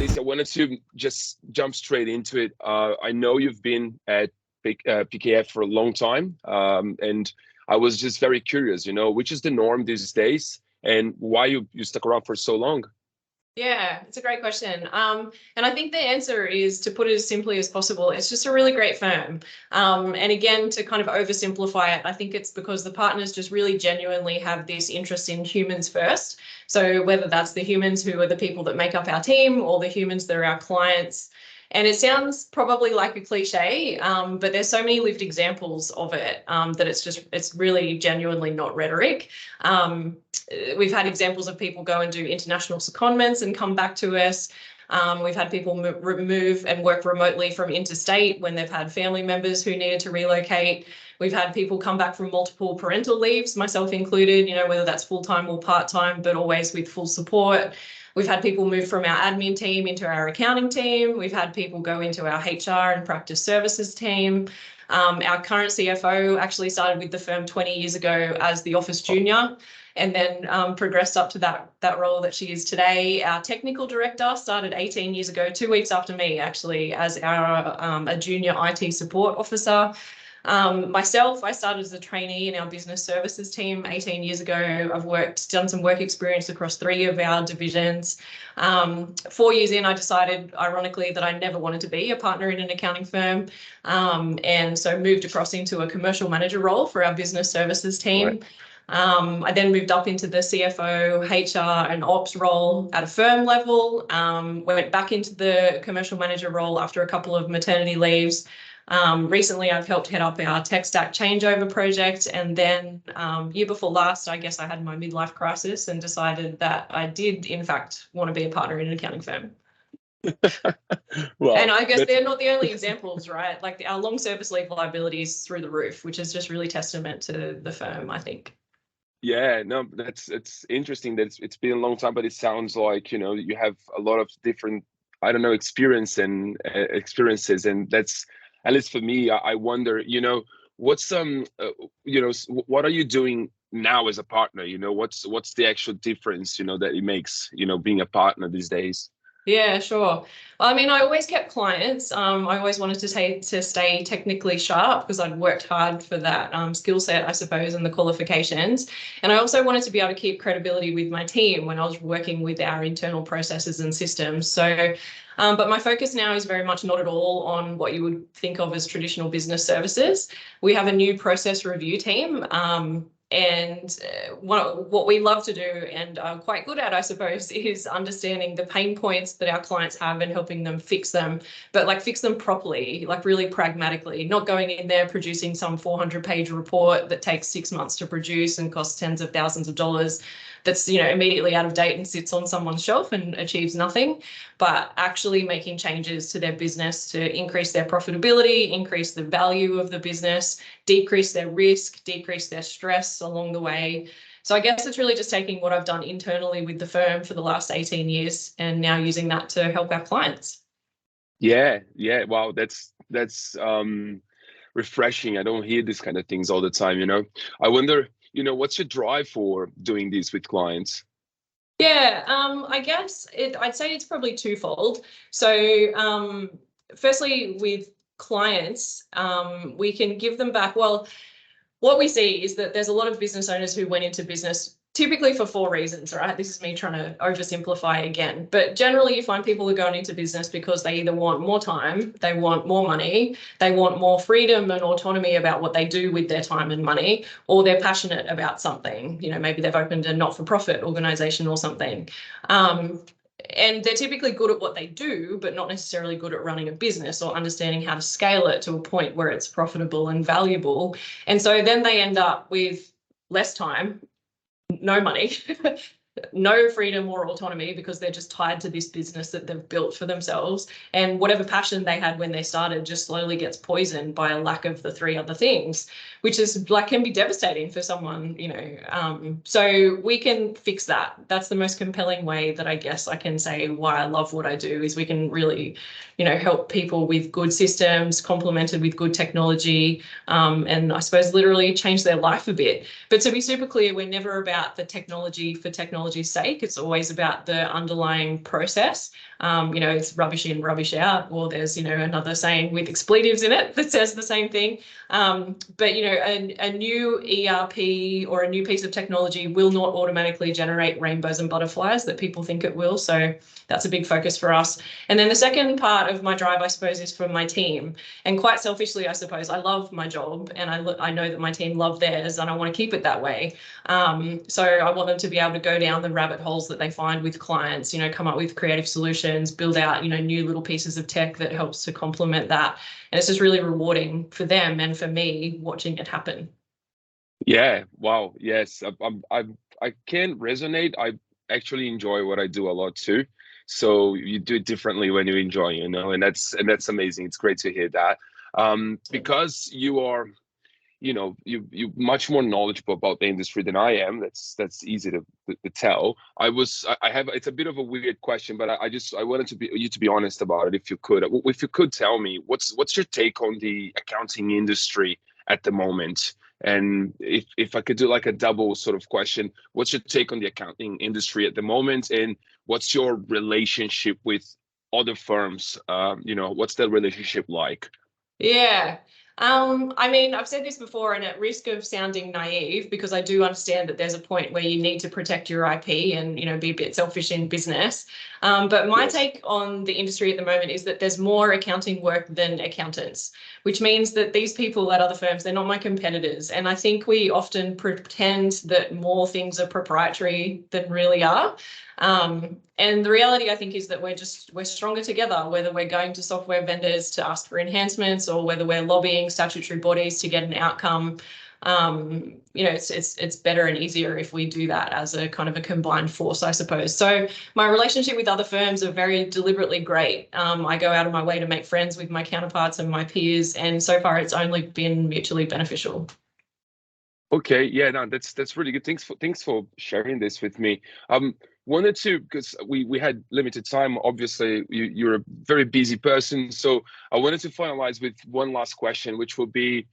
Stacie, I wanted to just jump straight into it. I know you've been at PKF for a long time, and I was just very curious, which is the norm these days and why you stuck around for so long? Yeah, it's a great question. And I think the answer is, to put it as simply as possible, it's just a really great firm. And again, to kind of oversimplify it, I think it's because the partners just really genuinely have this interest in humans first. So whether that's the humans who are the people that make up our team or the humans that are our clients. And it sounds probably like a cliche, but there's so many lived examples of it that it's really genuinely not rhetoric. We've had examples of people go and do international secondments and come back to us. We've had people move and work remotely from interstate when they've had family members who needed to relocate. We've had people come back from multiple parental leaves, myself included, whether that's full-time or part-time, but always with full support. We've had people move from our admin team into our accounting team. We've had people go into our HR and practice services team. Our current CFO actually started with the firm 20 years ago as the office junior, and then progressed up to that role that she is today. Our technical director started 18 years ago, 2 weeks after me, actually, as a junior IT support officer. Myself, I started as a trainee in our business services team 18 years ago. I've done some work experience across 3 of our divisions. 4 years in, I decided, ironically, that I never wanted to be a partner in an accounting firm. And so moved across into a commercial manager role for our business services team. Right. I then moved up into the CFO, HR and ops role at a firm level. Went back into the commercial manager role after a couple of maternity leaves. Recently, I've helped head up our tech stack changeover project. And then year before last, I guess I had my midlife crisis and decided that I did, in fact, want to be a partner in an accounting firm. Well, and I guess they're not the only examples, right? Like our long service leave liability is through the roof, which is just really testament to the firm, I think. Yeah, no, it's interesting that it's been a long time, but it sounds like, you have a lot of different, I don't know, experiences, and that's, at least for me, I wonder, what's what are you doing now as a partner? What's the actual difference, that it makes, being a partner these days? Yeah, sure. I mean, I always kept clients. I always wanted to stay technically sharp because I'd worked hard for that skill set, I suppose, and the qualifications. And I also wanted to be able to keep credibility with my team when I was working with our internal processes and systems. So, but my focus now is very much not at all on what you would think of as traditional business services. We have a new process review team. And what we love to do and are quite good at, I suppose, is understanding the pain points that our clients have and helping them fix them, but like fix them properly, like really pragmatically, not going in there producing some 400-page report that takes 6 months to produce and costs tens of thousands of dollars. That's, immediately out of date and sits on someone's shelf and achieves nothing, but actually making changes to their business to increase their profitability, increase the value of the business, decrease their risk, decrease their stress along the way. So I guess it's really just taking what I've done internally with the firm for the last 18 years and now using that to help our clients. Yeah. Wow, that's refreshing. I don't hear these kind of things all the time, I wonder, what's your drive for doing this with clients? Yeah, I guess I'd say it's probably twofold. So firstly, with clients, we can give them back. Well, what we see is that there's a lot of business owners who went into business typically for 4 reasons, right? This is me trying to oversimplify again, but generally you find people are going into business because they either want more time, they want more money, they want more freedom and autonomy about what they do with their time and money, or they're passionate about something. Maybe they've opened a not-for-profit organization or something. And they're typically good at what they do, but not necessarily good at running a business or understanding how to scale it to a point where it's profitable and valuable. And so then they end up with less time, no money, no freedom or autonomy because they're just tied to this business that they've built for themselves. And whatever passion they had when they started just slowly gets poisoned by a lack of the 3 other things, which is can be devastating for someone, So we can fix that. That's the most compelling way that I guess I can say why I love what I do is we can really, help people with good systems complemented with good technology, and I suppose literally change their life a bit. But to be super clear, we're never about the technology for technology technology's sake. It's always about the underlying process. You know, it's rubbish in, rubbish out, or there's, you know, another saying with expletives in it that says the same thing. But, you know, a new ERP or a new piece of technology will not automatically generate rainbows and butterflies that people think it will. So that's a big focus for us. And then the second part of my drive, I suppose, is for my team. And quite selfishly, I suppose, I love my job, and I know that my team love theirs, and I want to keep it that way. So I want them to be able to go down the rabbit holes that they find with clients, you know, come up with creative solutions, build out, you know, new little pieces of tech that helps to complement that. And it's just really rewarding for them and for me watching it happen. Yeah. Wow. Yes. I can resonate. I actually enjoy what I do a lot too. So you do it differently when you enjoy, you know, and that's amazing. It's great to hear that. Because you are, you know, you much more knowledgeable about the industry than I am. That's easy to tell. I have, it's a bit of a weird question, but I wanted you to be honest about it, if you could. If you could tell me what's your take on the accounting industry at the moment? And if I could do like a double sort of question, what's your take on the accounting industry at the moment, and what's your relationship with other firms? You know, what's that relationship like? Yeah. I mean, I've said this before, and at risk of sounding naive, because I do understand that there's a point where you need to protect your IP and, you know, be a bit selfish in business. But my take on the industry at the moment is that there's more accounting work than accountants, which means that these people at other firms, they're not my competitors. And I think we often pretend that more things are proprietary than really are. And the reality, I think, is that we're stronger together, whether we're going to software vendors to ask for enhancements or whether we're lobbying statutory bodies to get an outcome. You know, it's better and easier if we do that as a kind of a combined force, I suppose. So my relationship with other firms are very deliberately great. I go out of my way to make friends with my counterparts and my peers, and so far it's only been mutually beneficial. Okay, yeah, no, that's really good. Thanks for sharing this with me. Wanted to, because we had limited time. Obviously, you're a very busy person, so I wanted to finalize with one last question, which will be,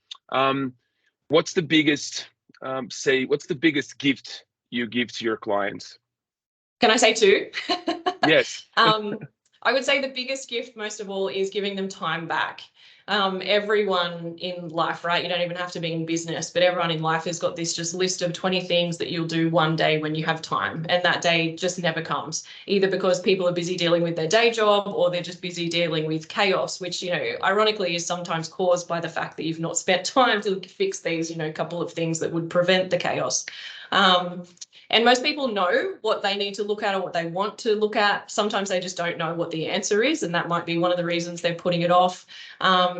what's the biggest what's the biggest gift you give to your clients? Can I say two? Yes. I would say the biggest gift, most of all, is giving them time back. Everyone in life, right? You don't even have to be in business, but everyone in life has got this just list of 20 things that you'll do one day when you have time. And that day just never comes, either because people are busy dealing with their day job or they're just busy dealing with chaos, which, you know, ironically is sometimes caused by the fact that you've not spent time to fix these, you know, couple of things that would prevent the chaos. And most people know what they need to look at or what they want to look at. Sometimes they just don't know what the answer is, and that might be one of the reasons they're putting it off.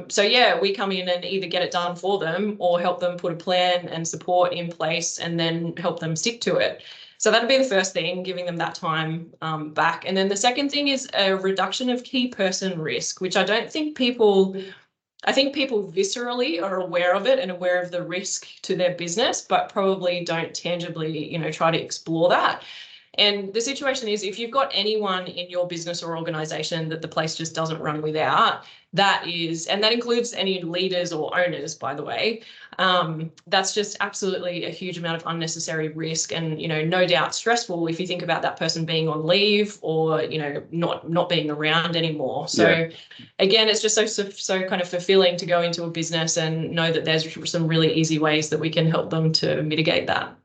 So yeah, we come in and either get it done for them or help them put a plan and support in place and then help them stick to it. So that'd be the first thing, giving them that time back. And then the second thing is a reduction of key person risk, which I think people viscerally are aware of it and aware of the risk to their business, but probably don't tangibly, you know, try to explore that. And the situation is, if you've got anyone in your business or organization that the place just doesn't run without, that includes any leaders or owners, by the way, that's just absolutely a huge amount of unnecessary risk and, you know, no doubt stressful if you think about that person being on leave or, you know, not being around anymore. So yeah. Again, it's just so kind of fulfilling to go into a business and know that there's some really easy ways that we can help them to mitigate that.